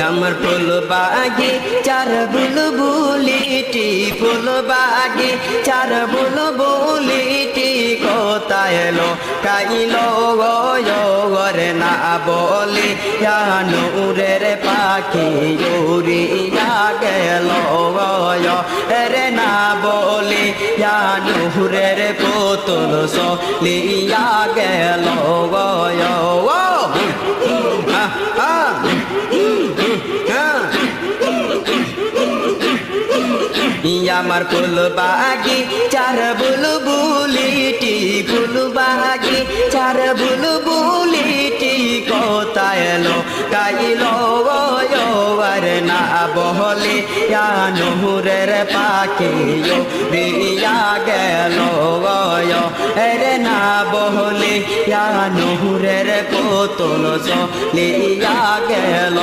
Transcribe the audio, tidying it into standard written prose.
আমার ফুল বাগে চার বুলবুলিটি ফুল বাগে চার বুলবুলিটি কোথায় এলো কাইলো গরে না বলি নূরের পাখি উড়িয়া গেল রে না বলি নূরের পুতুল সলিয়া গেল আমার ফুল বাগি চার বুলবুলিটি ফুল বাগি চার বুলবুলিটি কোথায় এলো কাইলো আর না বহলে নূরের পাখি উড়িয়া গেল রে না বহলে নূরের পুতুল সলিয়া গেল।